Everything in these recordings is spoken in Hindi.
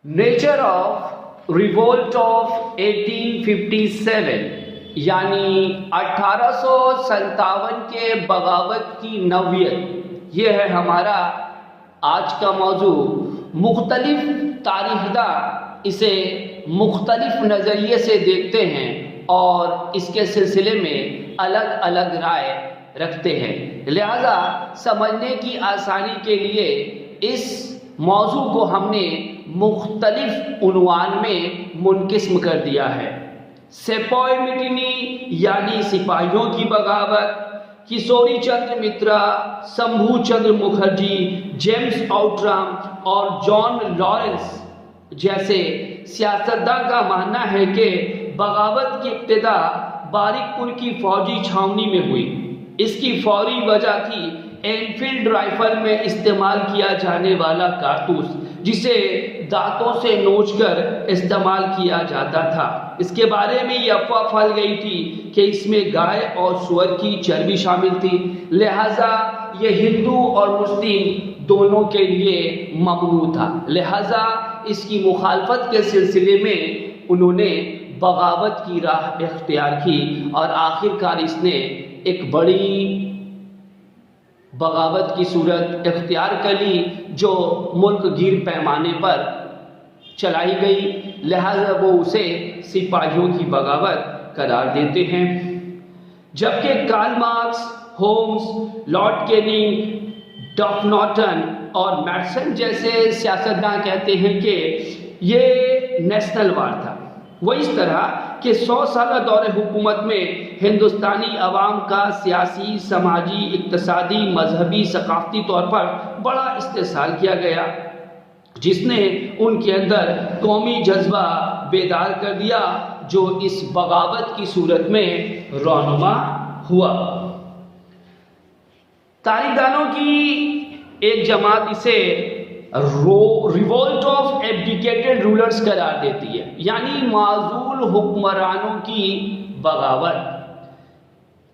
नेचर ऑफ रिवोल्ट ऑफ 1857 यानी 1857 के बगावत की नौयत, ये है हमारा आज का मौजू। मुख्तलिफ तारीखदा इसे मुख्तलिफ नज़रिए से देखते हैं और इसके सिलसिले में अलग अलग राय रखते हैं। लिहाजा समझने की आसानी के लिए इस मौजू को हमने मुख्तलिफ उन्वान में मुनकिस्म कर दिया है। सेपॉय मिटिनी यानी सिपाहियों की बगावत, किशोरी चंद्र मित्रा, शंभू चंद्र मुखर्जी, जेम्स आउट्राम और जॉन लॉरेंस जैसे सियासतदान का मानना है कि बगावत की इब्तिदा बारिकपुर की फौजी छावनी में हुई। इसकी फौरी वजह थी एनफील्ड राइफल में इस्तेमाल किया जाने वाला कारतूस, जिसे दांतों से नोचकर इस्तेमाल किया जाता था। इसके बारे में ये अफवाह फैल गई थी कि इसमें गाय और सूअर की चर्बी शामिल थी, लिहाजा ये हिंदू और मुस्लिम दोनों के लिए ममनू था। लिहाजा इसकी मुखालफत के सिलसिले में उन्होंने बगावत की राह इख्तियार की और आखिरकार इसने एक बड़ी बगावत की सूरत इख्तियार कर ली जो मुल्क गिर पैमाने पर चलाई गई। लिहाजा वो उसे सिपाहियों की बगावत करार देते हैं। जबकि Karl Marx, Holmes, Lord Canning, Duff Norton और मैडसन जैसे सियासतदान कहते हैं कि ये नेशनल वार था। वो इस तरह कि 100 साल दौरे हुकूमत में हिंदुस्तानी अवाम का सियासी, समाजी, इक्तसादी, मजहबी, सकाफती तौर पर बड़ा इस्तेसाल किया गया, जिसने उनके अंदर कौमी जज्बा बेदार कर दिया, जो इस बगावत की सूरत में रौनुमा हुआ। तारीखदानों की एक जमात इसे रिवोल्ट ऑफ एब्डिकेटेड रूलर्स करार देती है, यानी माजूल हुक्मरानों की बगावत।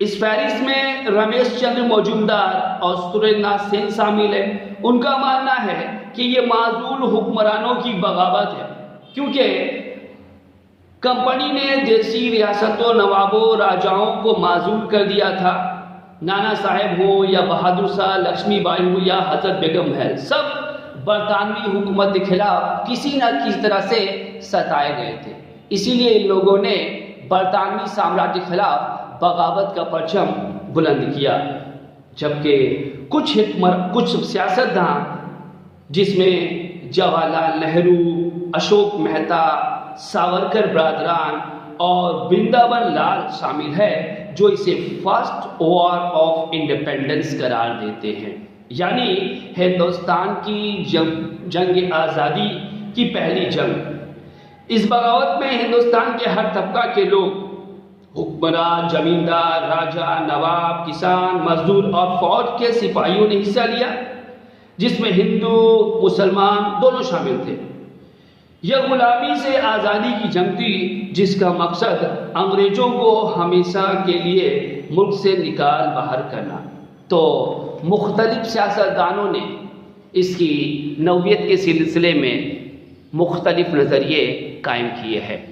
इस फहरिस्त में रमेश चंद्र मौजूमदार और सुरेंद्रनाथ सेन शामिल है। उनका मानना है कि ये माजूल हुक्मरानों की बगावत है, क्योंकि कंपनी ने देसी रियासतों, नवाबों, राजाओं को माजूल कर दिया था। नाना साहेब हो या बहादुर शाह, लक्ष्मीबाई हो या हजरत बेगम महल, सब बरतानवी हुकूमत के खिलाफ किसी न किसी तरह से सताए गए थे। इसीलिए इन लोगों ने बरतानवी साम्राज्य के खिलाफ बगावत का परचम बुलंद किया। जबकि कुछ सियासतदान, जिसमें जवाहरलाल नेहरू, अशोक मेहता, सावरकर बरदरान और वृंदावन लाल शामिल है, जो इसे फर्स्ट वॉर ऑफ इंडिपेंडेंस करार देते हैं, यानी हिंदुस्तान की जंग आज़ादी की पहली जंग। इस बगावत में हिंदुस्तान के हर तबका के लोग, हुक्मरान, जमींदार, राजा, नवाब, किसान, मजदूर और फौज के सिपाहियों ने हिस्सा लिया, जिसमें हिंदू मुसलमान दोनों शामिल थे। यह गुलामी से आज़ादी की जंग थी, जिसका मकसद अंग्रेजों को हमेशा के लिए मुल्क से निकाल बाहर करना। तो मुख्तलिफ सियासतदानों ने इसकी नौयत के सिलसिले में मुख्तलिफ नज़रिए कायम किए हैं।